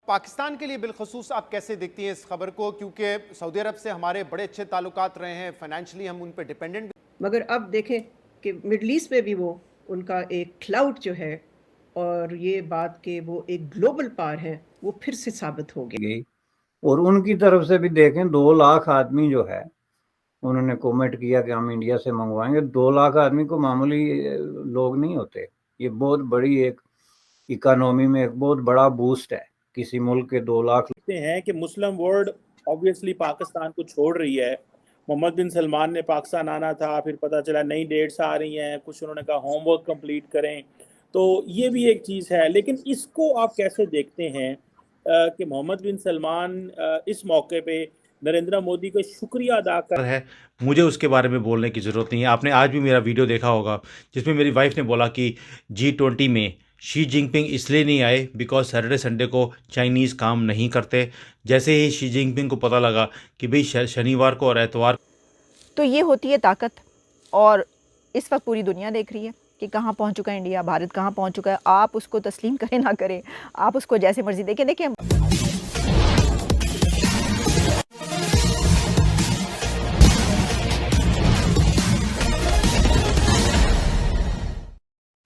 पाकिस्तान के लिए बिलखसूस आप कैसे देखती हैं इस खबर को, क्योंकि सऊदी अरब से हमारे बड़े अच्छे ताल्लुकात रहे हैं, फाइनेंशियली हम उन पर डिपेंडेंट। मगर अब देखें कि मिडल ईस्ट में भी वो उनका एक क्लाउड जो है और ये बात कि वो एक ग्लोबल पावर है वो फिर से साबित हो गई। और उनकी तरफ से भी देखें 2 लाख आदमी जो है उन्होंने कमेंट किया कि हम इंडिया से मंगवाएंगे। 2 लाख आदमी को मामूली लोग नहीं होते। ये बहुत बड़ी एक इकोनॉमी में एक बहुत बड़ा बूस्ट है किसी मुल्क के 2 लाख। देखते हैं कि मुस्लिम वर्ल्ड ऑब्वियसली पाकिस्तान को छोड़ रही है। मोहम्मद बिन सलमान ने पाकिस्तान आना था, फिर पता चला नई डेट्स आ रही हैं, कुछ उन्होंने कहा होमवर्क कंप्लीट करें, तो ये भी एक चीज़ है। लेकिन इसको आप कैसे देखते हैं कि मोहम्मद बिन सलमान इस मौके पे नरेंद्र मोदी का शुक्रिया अदा कर है। मुझे उसके बारे में बोलने की ज़रूरत नहीं है। आपने आज भी मेरा वीडियो देखा होगा जिसमें मेरी वाइफ ने बोला कि G20 में शी जिनपिंग इसलिए नहीं आए बिकॉज सैटरडे संडे को चाइनीज़ काम नहीं करते। जैसे ही शी जिनपिंग को पता लगा कि भाई शनिवार को और एतवार, तो ये होती है ताकत। और इस वक्त पूरी दुनिया देख रही है कि कहाँ पहुँच चुका है इंडिया, भारत कहाँ पहुँच चुका है। आप उसको तस्लीम करें ना करें, आप उसको जैसे मर्जी देखें। देखिए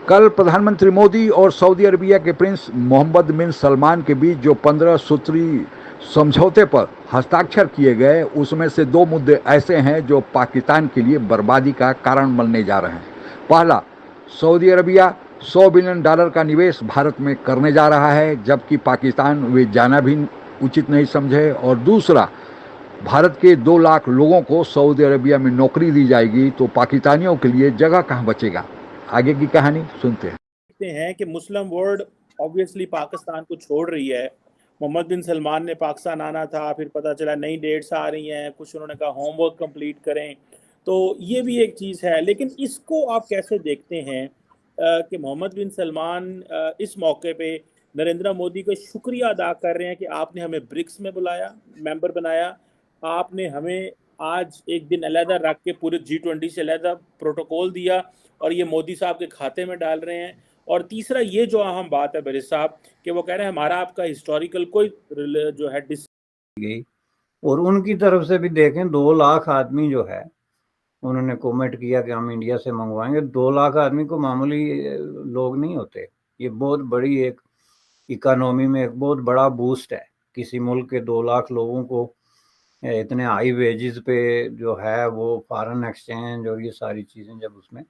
कल प्रधानमंत्री मोदी और सऊदी अरबिया के प्रिंस मोहम्मद बिन सलमान के बीच जो 15 सूत्री समझौते पर हस्ताक्षर किए गए, उसमें से 2 मुद्दे ऐसे हैं जो पाकिस्तान के लिए बर्बादी का कारण बनने जा रहे हैं। पहला, सऊदी अरबिया $100 बिलियन का निवेश भारत में करने जा रहा है, जबकि पाकिस्तान वे जाना भी उचित नहीं समझे। और दूसरा, भारत के 2 लाख लोगों को सऊदी अरबिया में नौकरी दी जाएगी, तो पाकिस्तानियों के लिए जगह कहाँ बचेगा। आगे की कहानी सुनते हैं। देखते हैं कि मुस्लिम वर्ल्ड ऑब्वियसली पाकिस्तान को छोड़ रही है। मोहम्मद बिन सलमान ने पाकिस्तान आना था, फिर पता चला नई डेट्स आ रही हैं, कुछ उन्होंने कहा होमवर्क कंप्लीट करें, तो ये भी एक चीज़ है। लेकिन इसको आप कैसे देखते हैं कि मोहम्मद बिन सलमान इस मौके पे नरेंद्र मोदी का शुक्रिया अदा कर रहे हैं कि आपने हमें ब्रिक्स में बुलाया, मेंबर बनाया, आपने हमें आज एक दिन अलहदा रख के पूरे G20 से अलहदा प्रोटोकॉल दिया और ये मोदी साहब के खाते में डाल रहे हैं। और तीसरा ये जो अहम बात है बरिस साहब कि वो कह रहे हैं हमारा आपका हिस्टोरिकल कोई जो है गई। और उनकी तरफ से भी देखें 2 लाख आदमी जो है उन्होंने कमेंट किया कि हम इंडिया से मंगवाएंगे। 2 लाख आदमी को मामूली लोग नहीं होते। ये बहुत बड़ी एक इकोनॉमी में एक बहुत बड़ा बूस्ट है किसी मुल्क के 2 लाख लोगों को इतने हाई वेजेस पे जो है वो फॉरेन एक्सचेंज और ये सारी चीज़ें जब उसमें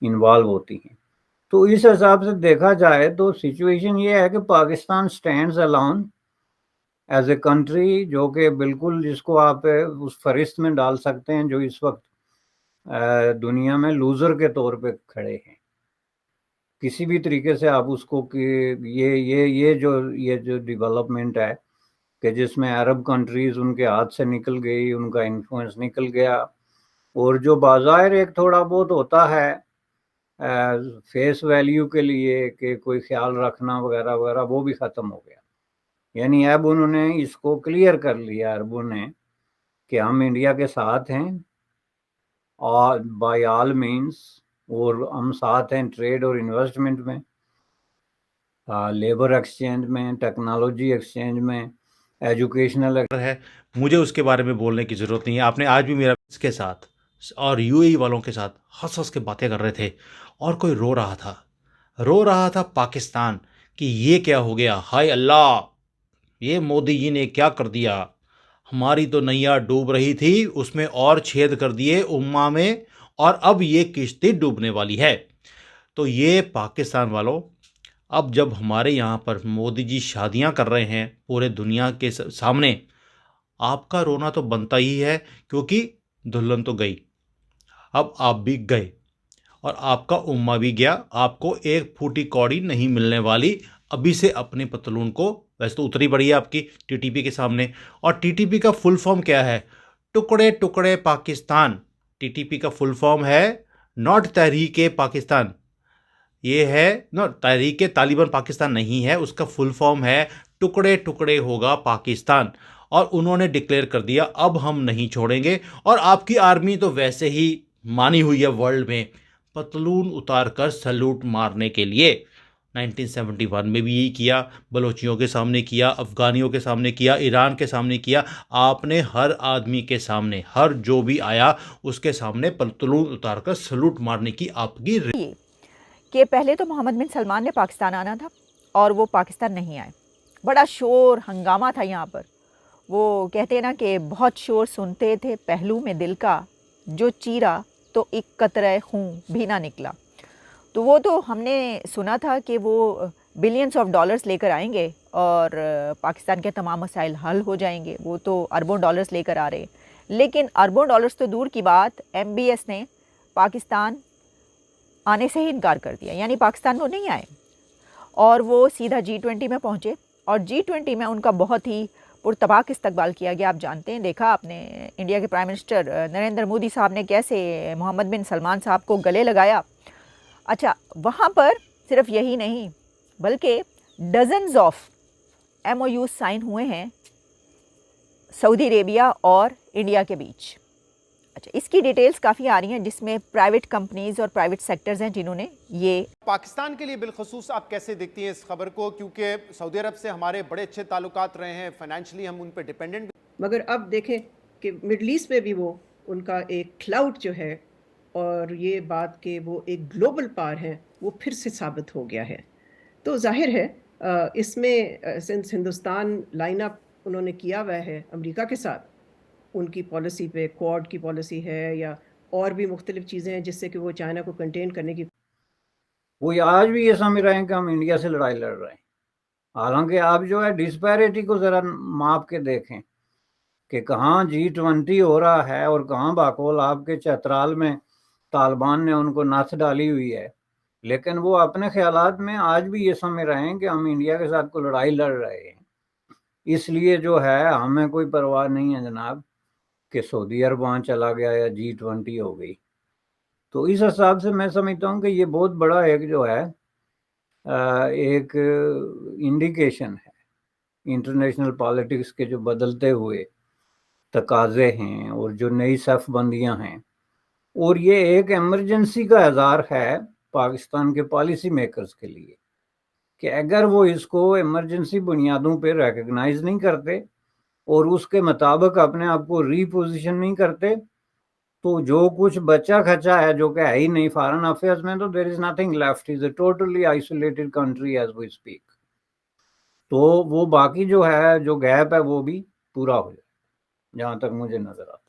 इन्वॉल्व होती हैं, तो इस हिसाब से देखा जाए तो सिचुएशन ये है कि Pakistan stands alone as a country, जो कि बिल्कुल जिसको आप उस फहरिस्त में डाल सकते हैं जो इस वक्त दुनिया में लूज़र के तौर पे खड़े हैं। किसी भी तरीके से आप उसको कि ये जो डेवलपमेंट है कि जिसमें अरब कंट्रीज़ उनके हाथ से निकल गई, उनका इन्फ्लुएंस निकल गया, और जो बाज़ाहिर एक थोड़ा बहुत होता है फेस वैल्यू के लिए कि कोई ख्याल रखना वगैरह वगैरह, वो भी ख़त्म हो गया। यानी अब उन्होंने इसको क्लियर कर लिया अरबों ने कि हम इंडिया के साथ हैं और बाय ऑल मीन्स, और हम साथ हैं ट्रेड और इन्वेस्टमेंट में, लेबर एक्सचेंज में, टेक्नोलॉजी एक्सचेंज में, एजुकेशनल है। मुझे उसके बारे में बोलने की ज़रूरत नहीं है। आपने आज भी मेरा इसके साथ और UAE वालों के साथ हंस हंस के बातें कर रहे थे और कोई रो रहा था पाकिस्तान कि ये क्या हो गया, हाय अल्लाह, ये मोदी जी ने क्या कर दिया, हमारी तो नैया डूब रही थी उसमें और छेद कर दिए उम्मा में, और अब ये किश्ती डूबने वाली है। तो ये पाकिस्तान वालों, अब जब हमारे यहाँ पर मोदी जी शादियाँ कर रहे हैं पूरे दुनिया के सामने, आपका रोना तो बनता ही है, क्योंकि दुल्हन तो गई, अब आप भी गए और आपका उम्मा भी गया। आपको एक फूटी कौड़ी नहीं मिलने वाली। अभी से अपने पतलून को, वैसे तो उतरी पड़ी है आपकी TTP के सामने, और TTP का फुल फॉर्म क्या है? टुकड़े टुकड़े पाकिस्तान। TTP का फुल फॉर्म है नॉट तहरीक पाकिस्तान, ये है न तहरीक तालिबान पाकिस्तान नहीं है, उसका फुल फॉर्म है टुकड़े टुकड़े होगा पाकिस्तान। और उन्होंने डिक्लेयर कर दिया अब हम नहीं छोड़ेंगे। और आपकी आर्मी तो वैसे ही मानी हुई है वर्ल्ड में पतलून उतार कर सैल्यूट मारने के लिए। 1971 में भी यही किया, बलोचियों के सामने किया, अफ़गानियों के सामने किया, ईरान के सामने किया। आपने हर आदमी के सामने, हर जो भी आया उसके सामने पतलून उतारकर सलूट मारने की आपकी कि पहले तो मोहम्मद बिन सलमान ने पाकिस्तान आना था और वो पाकिस्तान नहीं आए। बड़ा शोर हंगामा था यहाँ पर। वो कहते हैं ना कि बहुत शोर सुनते थे पहलू में दिल का, जो चीरा तो एक कतरे खून भी ना निकला। तो वो तो हमने सुना था कि वो बिलियंस ऑफ डॉलर्स लेकर आएंगे और पाकिस्तान के तमाम मसाइल हल हो जाएंगे। वो तो अरबों डॉलर्स लेकर आ रहे हैं, लेकिन अरबों डॉलर्स तो दूर की बात, MBS ने पाकिस्तान आने से ही इनकार कर दिया, यानी पाकिस्तान वो नहीं आए और वो सीधा G20 में पहुँचे और G20 में उनका बहुत ही पुरतबाक इस्तकबाल किया गया। आप जानते हैं, देखा आपने इंडिया के प्राइम मिनिस्टर नरेंद्र मोदी साहब ने कैसे मोहम्मद बिन सलमान साहब को गले लगाया। अच्छा, वहाँ पर सिर्फ यही नहीं बल्कि डजन्स ऑफ MOU साइन हुए हैं सऊदी अरेबिया और इंडिया के बीच। अच्छा, इसकी डिटेल्स काफ़ी आ रही हैं जिसमें प्राइवेट कंपनीज़ और प्राइवेट सेक्टर्स हैं जिन्होंने ये। पाकिस्तान के लिए बिलखसूस आप कैसे देखती हैं इस खबर को, क्योंकि सऊदी अरब से हमारे बड़े अच्छे ताल्लुकात रहे हैं, फाइनेंशियली हम उन पर डिपेंडेंट। मगर अब देखें कि मिडल ईस्ट में भी वो उनका एक क्लाउड जो है और ये बात कि वो एक ग्लोबल पावर है वो फिर से साबित हो गया है। तो जाहिर है इसमें सिंस हिंदुस्तान लाइनअप उन्होंने किया हुआ है अमेरिका के साथ, उनकी पॉलिसी पे क्वाड की पॉलिसी है या और भी मुख्तलिफ चीज़ें हैं जिससे कि वो चाइना को कंटेन करने की। वो आज भी ये समझ रहे हैं कि हम इंडिया से लड़ाई लड़ रहे हैं। हालांकि आप जो है डिस्पैरिटी को ज़रा माप के देखें कि कहाँ G20 हो रहा है और कहाँ बाकोल आपके चतराल में तालिबान ने उनको नथ डाली हुई है। लेकिन वो अपने ख्यालात में आज भी ये समझ रहे हैं कि हम इंडिया के साथ को लड़ाई लड़ रहे हैं। इसलिए जो है हमें कोई परवाह नहीं है जनाब कि सऊदी अरब वहाँ चला गया या G20 हो गई। तो इस हिसाब से मैं समझता हूँ कि ये बहुत बड़ा एक जो है एक इंडिकेशन है इंटरनेशनल पॉलिटिक्स के जो बदलते हुए तकाजे हैं और जो नई सफ़बंदियाँ हैं, और ये एक इमरजेंसी का इज़हार है पाकिस्तान के पॉलिसी मेकर्स के लिए कि अगर वो इसको इमरजेंसी बुनियादों पे रिकग्नाइज नहीं करते और उसके मुताबिक अपने आप को रीपोजिशन नहीं करते, तो जो कुछ बचा खचा है जो कि है ही नहीं फॉरेन अफेयर्स में, तो there is nothing left, is a totally isolated country as we speak. तो वो बाकी जो है जो गैप है वो भी पूरा हो जाए जहां तक मुझे नजर आता है।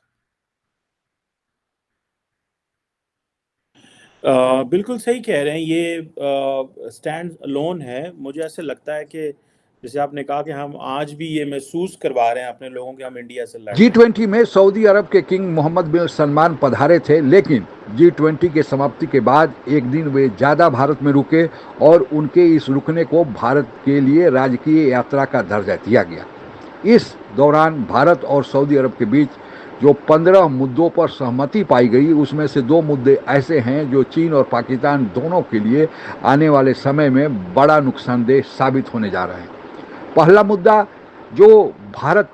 बिल्कुल सही कह रहे हैं, ये स्टैंड अलोन है। मुझे ऐसे लगता है कि जैसे आपने कहा कि हम आज भी ये महसूस करवा रहे हैं अपने लोगों के हम इंडिया से लड़ रहे हैं। G20 में सऊदी अरब के किंग मोहम्मद बिन सलमान पधारे थे, लेकिन G20 के समाप्ति के बाद एक दिन वे ज़्यादा भारत में रुके और उनके इस रुकने को भारत के लिए राजकीय यात्रा का दर्जा दिया गया। इस दौरान भारत और सऊदी अरब के बीच जो 15 मुद्दों पर सहमति पाई गई, उसमें से 2 मुद्दे ऐसे हैं जो चीन और पाकिस्तान दोनों के लिए आने वाले समय में बड़ा नुकसानदेह साबित होने जा रहा है। पहला मुद्दा जो भारत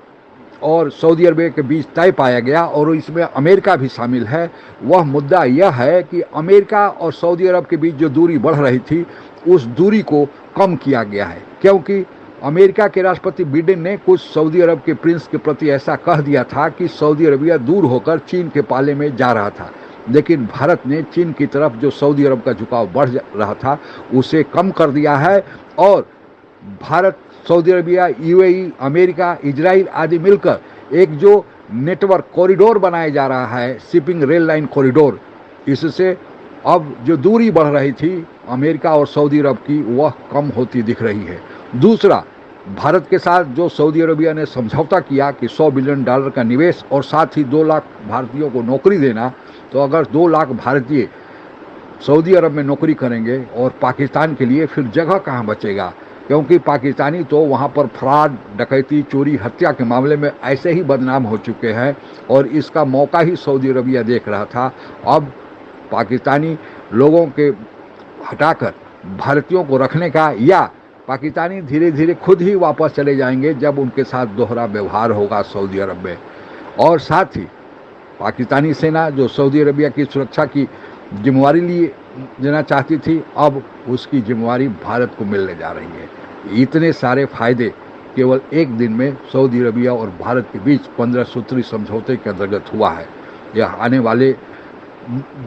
और सऊदी अरब के बीच तय पाया गया और इसमें अमेरिका भी शामिल है, वह मुद्दा यह है कि अमेरिका और सऊदी अरब के बीच जो दूरी बढ़ रही थी उस दूरी को कम किया गया है, क्योंकि अमेरिका के राष्ट्रपति बिडेन ने कुछ सऊदी अरब के प्रिंस के प्रति ऐसा कह दिया था कि सऊदी अरबिया दूर होकर चीन के पाले में जा रहा था। लेकिन भारत ने चीन की तरफ जो सऊदी अरब का झुकाव बढ़ रहा था उसे कम कर दिया है और Bharat, Saudi Arabia, UAE, America, Israel आदि मिलकर एक जो नेटवर्क कॉरिडोर बनाया जा रहा है, शिपिंग रेल लाइन कॉरिडोर, इससे अब जो दूरी बढ़ रही थी अमेरिका और सऊदी अरब की वह कम होती दिख रही है। दूसरा, भारत के साथ जो सऊदी अरबिया ने समझौता किया कि $100 बिलियन का निवेश और साथ ही 2 लाख भारतीयों को नौकरी देना, तो अगर 2 लाख भारतीय सऊदी अरब में नौकरी करेंगे और पाकिस्तान के लिए फिर जगह कहाँ बचेगा, क्योंकि पाकिस्तानी तो वहाँ पर फ्रॉड, डकैती, चोरी, हत्या के मामले में ऐसे ही बदनाम हो चुके हैं और इसका मौका ही सऊदी अरबिया देख रहा था। अब पाकिस्तानी लोगों के हटाकर भारतीयों को रखने का, या पाकिस्तानी धीरे धीरे खुद ही वापस चले जाएंगे जब उनके साथ दोहरा व्यवहार होगा सऊदी अरब में। और साथ ही पाकिस्तानी सेना जो सऊदी अरबिया की सुरक्षा की जिम्मेवारी देना चाहती थी, अब उसकी जिम्मेवारी भारत को मिलने जा रही है। इतने सारे फायदे केवल एक दिन में सऊदी अरबिया और भारत के बीच 15 सूत्री समझौते के अंतर्गत हुआ है। यह आने वाले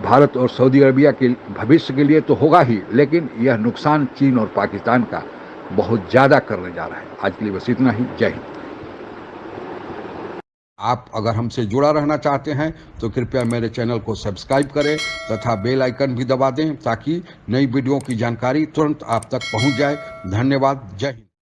भारत और सऊदी अरबिया के भविष्य के लिए तो होगा ही, लेकिन यह नुकसान चीन और पाकिस्तान का बहुत ज़्यादा करने जा रहा है। आज के लिए बस इतना ही। जय हिंद। आप अगर हमसे जुड़ा रहना चाहते हैं तो कृपया मेरे चैनल को सब्सक्राइब करें तथा बेल आइकन भी दबा दें ताकि नई वीडियो की जानकारी तुरंत आप तक पहुंच जाए। धन्यवाद। जय हिंद।